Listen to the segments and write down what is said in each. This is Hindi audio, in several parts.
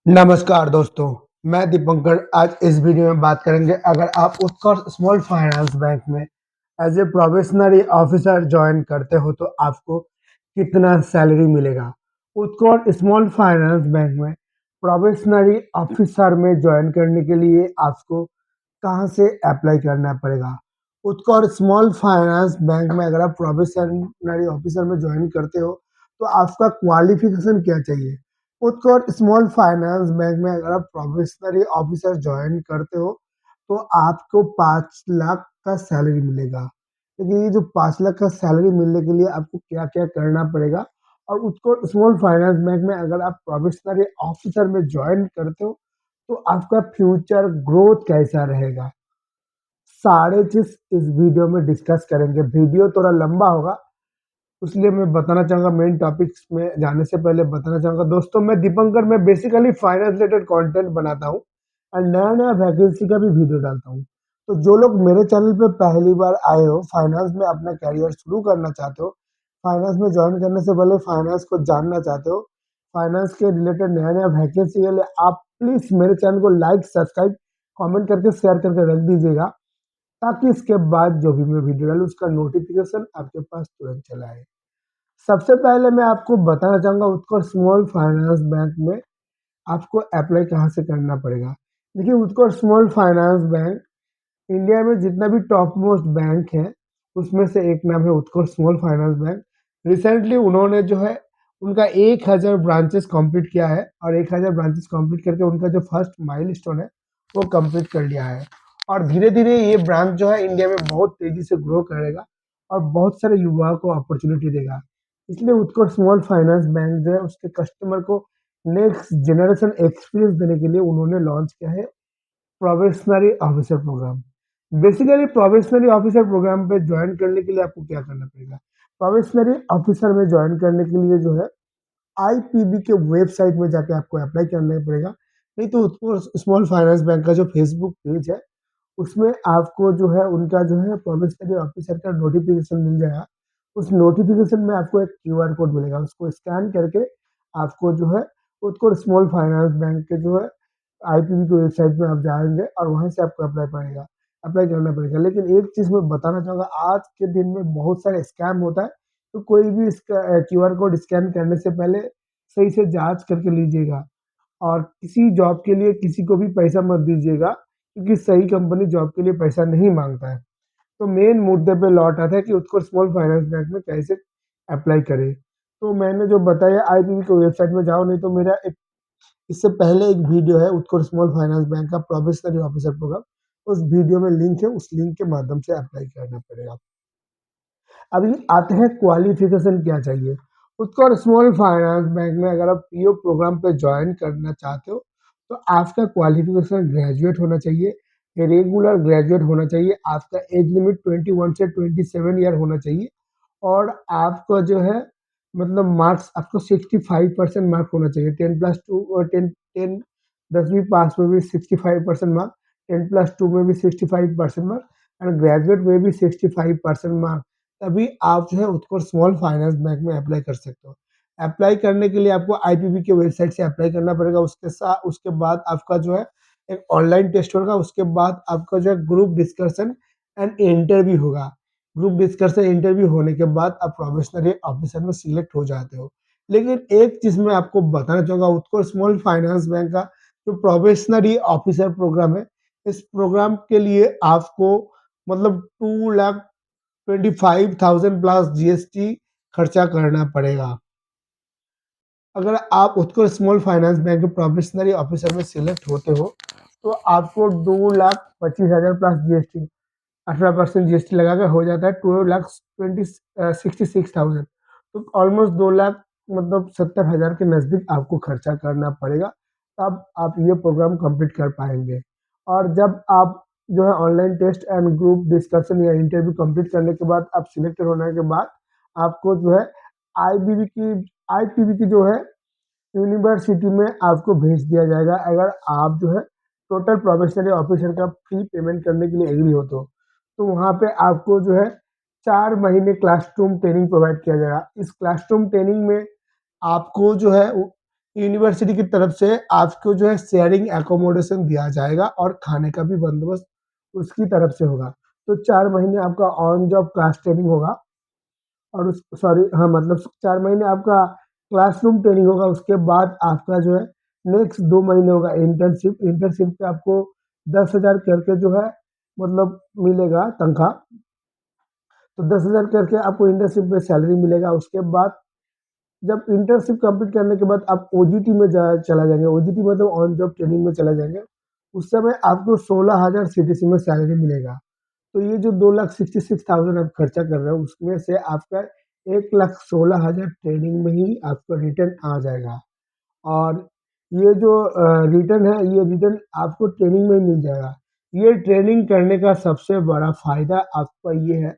नमस्कार दोस्तों, मैं दीपंकर। आज इस वीडियो में बात करेंगे, अगर आप उत्कर्ष स्मॉल फाइनेंस बैंक में as a probationary officer join करते हो तो आपको कितना सैलरी मिलेगा। उत्कर्ष स्मॉल फाइनेंस बैंक में प्रोबेशनरी ऑफिसर में ज्वाइन करने के लिए आपको कहाँ से अप्लाई करना पड़ेगा। उत्कर्ष स्मॉल फाइनेंस बैंक में अगर आप प्रोबेशनरी ऑफिसर में ज्वाइन करते हो तो आपका क्वालिफिकेशन क्या चाहिए। उत्कर्ष स्मॉल फाइनेंस बैंक में अगर आप प्रोबेशनरी ऑफिसर ज्वाइन करते हो तो आपको 5 लाख का सैलरी मिलेगा। लेकिन ये जो 5 लाख का सैलरी मिलने के लिए आपको क्या क्या करना पड़ेगा, और उत्कर्ष स्मॉल फाइनेंस बैंक में अगर आप प्रोबेशनरी ऑफिसर में ज्वाइन करते हो तो आपका फ्यूचर ग्रोथ कैसा रहेगा, सारे चीज इस वीडियो में डिस्कस करेंगे। वीडियो थोड़ा लंबा होगा, इसलिए मैं बताना चाहूँगा, मेन टॉपिक्स में जाने से पहले बताना चाहूँगा दोस्तों, मैं दीपंकर, मैं बेसिकली फाइनेंस रिलेटेड कंटेंट बनाता हूँ और नया नया वैकेंसी का भी वीडियो डालता हूँ। तो जो लोग मेरे चैनल पे पहली बार आए हो, फाइनेंस में अपना कैरियर शुरू करना चाहते हो, फाइनेंस में ज्वाइन करने से पहले फाइनेंस को जानना चाहते हो, फाइनेंस के रिलेटेड नया नया वैकेंसी के लिए आप प्लीज़ मेरे चैनल को लाइक, सब्सक्राइब, कमेंट करके शेयर करके रख दीजिएगा, ताकि इसके बाद जो भी मैं वीडियो डालूँ उसका नोटिफिकेशन आपके पास तुरंत चला आए। सबसे पहले मैं आपको बताना चाहूँगा, उत्कर्ष स्मॉल फाइनेंस बैंक में आपको अप्लाई कहाँ से करना पड़ेगा। देखिए, उत्कर्ष स्मॉल फाइनेंस बैंक इंडिया में जितना भी टॉप मोस्ट बैंक है उसमें से एक नाम है उत्कर्ष स्मॉल फाइनेंस बैंक। रिसेंटली उन्होंने जो है उनका 1000 ब्रांचेस कंप्लीट किया है, और 1000 ब्रांचेस कंप्लीट करके उनका जो फर्स्ट माइलस्टोन है वो कंप्लीट कर लिया है। और धीरे धीरे ये ब्रांच जो है इंडिया में बहुत तेजी से ग्रो करेगा और बहुत सारे युवाओं को अपॉर्चुनिटी देगा। इसलिए उत्कर्ष स्मॉल फाइनेंस बैंक जो है उसके कस्टमर को नेक्स्ट जनरेशन एक्सपीरियंस देने के लिए उन्होंने लॉन्च किया है probationary officer program. Basically probationary officer program पे ज्वाइन करने के लिए आपको क्या करना पड़ेगा। प्रोबेशनरी ऑफिसर में ज्वाइन करने के लिए जो है आईपीबी के वेबसाइट में जाके आपको अप्लाई करना पड़ेगा। नहीं तो उत्कर्ष स्मॉल फाइनेंस बैंक का जो फेसबुक पेज है उसमें आपको जो है उनका जो है प्रोबेशनरी ऑफिसर का नोटिफिकेशन मिल जाएगा। उस नोटिफिकेशन में आपको एक क्यूआर कोड मिलेगा, उसको स्कैन करके आपको जो है उत्कर्ष स्मॉल फाइनेंस बैंक के जो है आईपीबी की वेबसाइट में आप जाएंगे और वहीं से आपको अप्लाई करना पड़ेगा। लेकिन एक चीज़ मैं बताना चाहूँगा, आज के दिन में बहुत सारे स्कैम होता है, तो कोई भी इसका क्यूआर कोड स्कैन करने से पहले सही से जांच करके लीजिएगा, और किसी जॉब के लिए किसी को भी पैसा मत दीजिएगा, क्योंकि सही कंपनी जॉब के लिए पैसा नहीं मांगता है। तो मेन मुद्दे पे लौट आता है कि उत्कर्ष स्मॉल फाइनेंस बैंक में कैसे अप्लाई करें। तो मैंने जो बताया, आईपीबी की वेबसाइट में जाओ, नहीं तो मेरा एक इससे पहले एक वीडियो है उत्कर्ष स्मॉल फाइनेंस बैंक का प्रोबेशनरी ऑफिसर प्रोग्राम, उस वीडियो में लिंक है, उस लिंक के माध्यम से अप्लाई करना पड़ेगा। अभी आते हैं क्वालिफिकेशन क्या चाहिए। उत्कर्ष स्मॉल फाइनेंस बैंक में अगर आप पीओ प्रोग्राम पे ज्वाइन करना चाहते हो तो आपका क्वालिफिकेशन ग्रेजुएट होना चाहिए, रेगुलर ग्रेजुएट होना चाहिए, आपका एज लिमिट 21 से 27 ईयर होना चाहिए, और आपका जो है मतलब मार्क्स आपको 65% मार्क होना चाहिए। 10+2 और 10 10वीं पास में भी 65% मार्क, 10+2 में भी 65% मार्क, एंड ग्रेजुएट में भी 65% मार्क, तभी आप जो है उत्कर्ष स्मॉल फाइनेंस बैंक में अप्लाई कर सकते हो। अप्लाई करने के लिए आपको आईपीबी के वेबसाइट से अप्लाई करना पड़ेगा। उसके बाद आपका जो है एक ऑनलाइन टेस्ट होगा, उसके बाद आपका जो है ग्रुप डिस्कशन एंड इंटरव्यू होगा। ग्रुप डिस्कशन इंटरव्यू होने के बाद आप प्रोबेशनरी ऑफिसर में सिलेक्ट हो जाते हो। लेकिन एक चीज़ मैं आपको बताना चाहूँगा, उत्कर्ष स्मॉल फाइनेंस बैंक का जो प्रोबेशनरी ऑफिसर प्रोग्राम है, इस प्रोग्राम के लिए आपको मतलब 2,25,000 प्लस जीएसटी खर्चा करना पड़ेगा। अगर आप उत्कर्ष स्मॉल फाइनेंस बैंक के प्रोबेशनरी ऑफिसर में सिलेक्ट होते हो तो आपको 2,25,000 प्लस जीएसटी, 18% जीएसटी लगा के हो जाता है 2,66,000। तो ऑलमोस्ट 2 लाख मतलब 70,000 के नज़दीक आपको खर्चा करना पड़ेगा, तब आप ये प्रोग्राम कंप्लीट कर पाएंगे। और जब आप जो है online test and group discussion या इंटरव्यू कंप्लीट करने के बाद आप सिलेक्टेड होने के बाद आपको जो है आईबीबी की आईपीबी की जो है यूनिवर्सिटी में आपको भेज दिया जाएगा, अगर आप जो है टोटल प्रोबेशनरी ऑफिसर का फी पेमेंट करने के लिए एग्री होते हो। तो वहाँ पे आपको जो है 4 महीने क्लासरूम ट्रेनिंग प्रोवाइड किया जाएगा। इस क्लासरूम ट्रेनिंग में आपको जो है यूनिवर्सिटी की तरफ से आपको जो है शेयरिंग अकोमोडेशन दिया जाएगा और खाने का भी बंदोबस्त उसकी तरफ से होगा। तो 4 महीने आपका ऑन जॉब क्लास ट्रेनिंग होगा और उस सॉरी हाँ, मतलब 4 महीने आपका क्लासरूम ट्रेनिंग होगा, उसके बाद आपका जो है नेक्स्ट 2 महीने होगा इंटर्नशिप। इंटर्नशिप पे आपको 10,000 करके जो है मतलब मिलेगा तनख्वाह। तो 10,000 करके आपको इंटर्नशिप में सैलरी मिलेगा। उसके बाद जब इंटर्नशिप कंप्लीट करने के बाद आप ओजीटी में चला जाएंगे, ओजीटी मतलब ऑन जॉब ट्रेनिंग में चला जाएंगे, उस समय आपको 16,000 सीटीसी में सैलरी मिलेगा। तो ये जो 2,66,000 आप खर्चा कर रहे हो उसमें से आपका 1,16,000 ट्रेनिंग में ही आपका रिटर्न आ जाएगा। और ये जो रिटर्न है ये रिटर्न आपको ट्रेनिंग में ही मिल जाएगा। ये ट्रेनिंग करने का सबसे बड़ा फायदा आपका ये है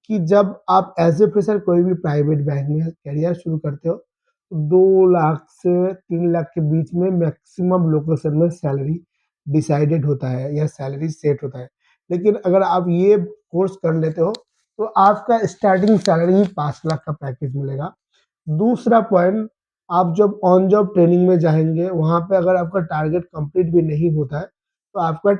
कि जब आप एज ए फ्रेशर कोई भी प्राइवेट बैंक में करियर शुरू करते हो तो 2 लाख से 3 लाख के बीच में मैक्सिमम लोकेशन में सैलरी डिसाइडेड होता है या सैलरी सेट होता है। लेकिन अगर आप ये कोर्स कर लेते हो तो आपका स्टार्टिंग सैलरी ही 5 लाख का पैकेज मिलेगा। दूसरा पॉइंट, आप जब ऑन जॉब ट्रेनिंग में जाएंगे वहाँ पे अगर आपका टारगेट कंप्लीट भी नहीं होता है तो आपका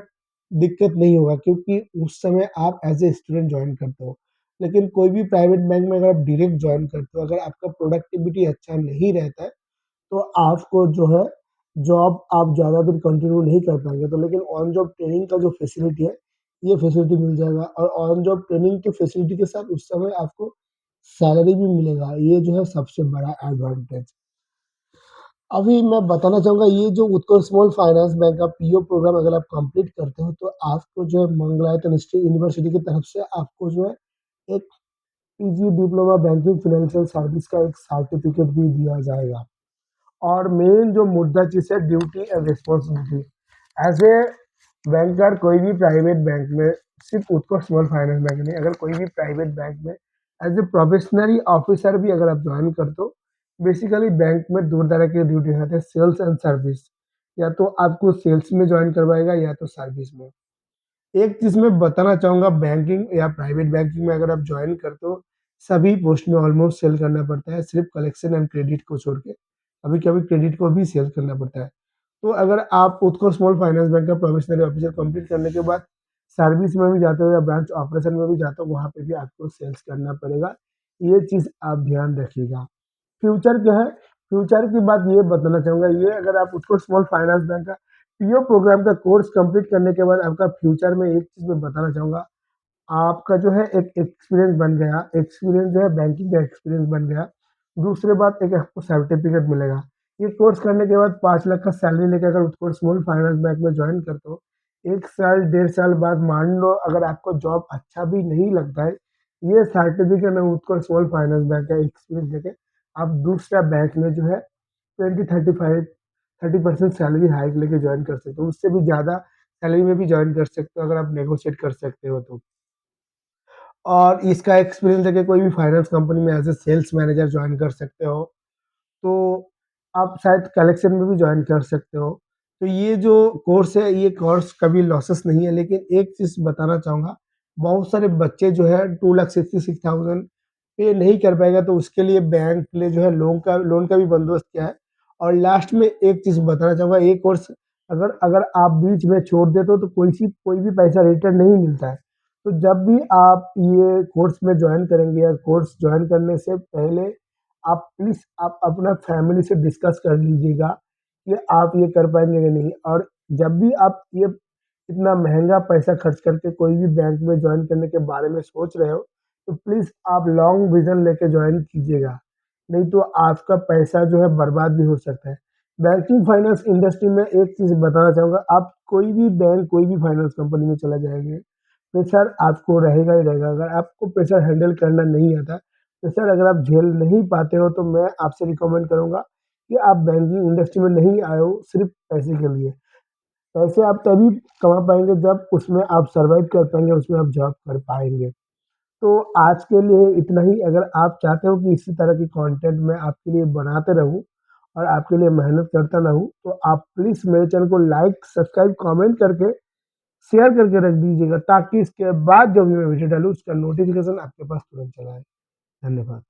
दिक्कत नहीं होगा, क्योंकि उस समय आप एज ए स्टूडेंट ज्वाइन करते हो। लेकिन कोई भी प्राइवेट बैंक में अगर आप डायरेक्ट ज्वाइन करते हो, अगर आपका प्रोडक्टिविटी अच्छा नहीं रहता है तो आपको जो है जॉब आप ज़्यादा दिन कंटिन्यू नहीं कर पाएंगे। तो लेकिन ऑन जॉब ट्रेनिंग का जो फैसिलिटी है ये फैसिलिटी मिल जाएगा, और ऑन जॉब ट्रेनिंग के फैसिलिटी के साथ उस समय आपको सैलरी भी मिलेगा। ये जो है सबसे बड़ा एडवांटेज। अभी मैं बताना चाहूँगा, ये जो उत्कर्ष स्मॉल फाइनेंस बैंक का पीओ प्रोग्राम अगर आप कंप्लीट करते हो तो आपको जो है मंगलायतन यूनिवर्सिटी की तरफ से आपको जो है एक PG diploma banking financial service का एक सर्टिफिकेट भी दिया जाएगा। और मेन जो मुद्दा चीज़ है duty and responsibility. As a banker कोई भी प्राइवेट बैंक में, सिर्फ उत्कर्ष स्मॉल फाइनेंस बैंक नहीं, अगर कोई भी प्राइवेट बैंक में एज ए प्रोफेशनली ऑफिसर भी अगर आप ज्वाइन करते हो, बेसिकली बैंक में दो तरह के ड्यूटी होते हैं, सेल्स एंड सर्विस। या तो आपको सेल्स में ज्वाइन करवाएगा या तो सर्विस में। एक चीज़ मैं बताना चाहूँगा, बैंकिंग या प्राइवेट बैंकिंग में अगर आप ज्वाइन करते हो, सभी पोस्ट में ऑलमोस्ट सेल करना पड़ता है, सिर्फ कलेक्शन एंड क्रेडिट को छोड़ के। कभी-कभी क्रेडिट को भी सेल करना पड़ता है। तो अगर आप उत्कर्ष स्मॉल फाइनेंस बैंक का प्रोफेशनल ऑफिसर कंप्लीट करने के बाद सर्विस में भी जाते हो या ब्रांच ऑपरेशन में भी जाते हो, वहाँ पे भी आपको सेल्स करना पड़ेगा। ये चीज़ आप ध्यान रखिएगा। फ्यूचर क्या है? फ्यूचर की बात ये बताना चाहूँगा, ये अगर आप उसको स्मॉल फाइनेंस बैंक का पीओ प्रोग्राम का कोर्स कंप्लीट करने के बाद आपका फ्यूचर में एक चीज़ मैं बताना चाहूँगा, आपका जो है एक एक्सपीरियंस बन गया, एक्सपीरियंस जो है बैंकिंग का एक्सपीरियंस बन गया। दूसरी बात, एक आपको सर्टिफिकेट मिलेगा। ये कोर्स करने के बाद 5 लाख का सैलरी लेके अगर उसको स्मॉल फाइनेंस बैंक में जॉइन करते हो, 1 साल, 1.5 साल बाद मान लो अगर आपको जॉब अच्छा भी नहीं लगता है, ये सर्टिफिकेट में उसको स्मॉल फाइनेंस बैंक का एक्सपीरियंस लेके आप दूसरा बैंक में जो है 20-30% सैलरी हाइक लेके जॉइन कर सकते हो। उससे भी ज़्यादा सैलरी में भी जॉइन कर सकते हो अगर आप नेगोशिएट कर सकते हो तो। और इसका एक्सपीरियंस लेके कोई भी फाइनेंस कंपनी में as a sales manager join कर सकते हो। तो आप शायद कलेक्शन में भी जॉइन कर सकते हो। तो ये जो कोर्स है, ये कोर्स कभी लॉसेस नहीं है। लेकिन एक चीज़ बताना चाहूँगा, बहुत सारे बच्चे जो है 2,66,000 पे नहीं कर पाएगा, तो उसके लिए बैंक ने जो है लोन का भी बंदोबस्त किया है। और लास्ट में एक चीज़ बताना चाहूँगा, ये कोर्स अगर अगर आप बीच में छोड़ देते हो तो कोई भी पैसा रिटर्न नहीं मिलता है। तो जब भी आप ये कोर्स में जॉइन करेंगे या कोर्स जॉइन करने से पहले आप प्लीज़ आप अपना फैमिली से डिस्कस कर लीजिएगा कि आप ये कर पाएँगे या नहीं। और जब भी आप ये इतना महँगा पैसा खर्च करके कोई भी बैंक में जॉइन करने के बारे में सोच रहे हो, तो प्लीज़ आप लॉन्ग विज़न लेके जॉइन कीजिएगा, नहीं तो आपका पैसा जो है बर्बाद भी हो सकता है। बैंकिंग फाइनेंस इंडस्ट्री में एक चीज़ बताना चाहूँगा, आप कोई भी बैंक, कोई भी फाइनेंस कंपनी में चला जाएँगे, प्रेशर आपको रहेगा ही रहेगा। अगर आपको प्रेशर हैंडल करना नहीं आता, प्रेशर अगर आप झेल नहीं पाते हो, तो मैं आपसे रिकमेंड करूँगा कि आप बैंकिंग इंडस्ट्री में नहीं आए हो सिर्फ़ पैसे के लिए। पैसे आप तभी कमा पाएँगे जब उसमें आप सर्वाइव कर पाएँगे, उसमें आप जॉब कर पाएँगे। तो आज के लिए इतना ही। अगर आप चाहते हो कि इसी तरह की कंटेंट मैं आपके लिए बनाते रहूँ और आपके लिए मेहनत करता रहूँ, तो आप प्लीज़ मेरे चैनल को लाइक, सब्सक्राइब, कमेंट करके शेयर करके रख दीजिएगा, ताकि इसके बाद जब भी मैं वीडियो डालूँ उसका नोटिफ़िकेशन आपके पास तुरंत चला आए। धन्यवाद।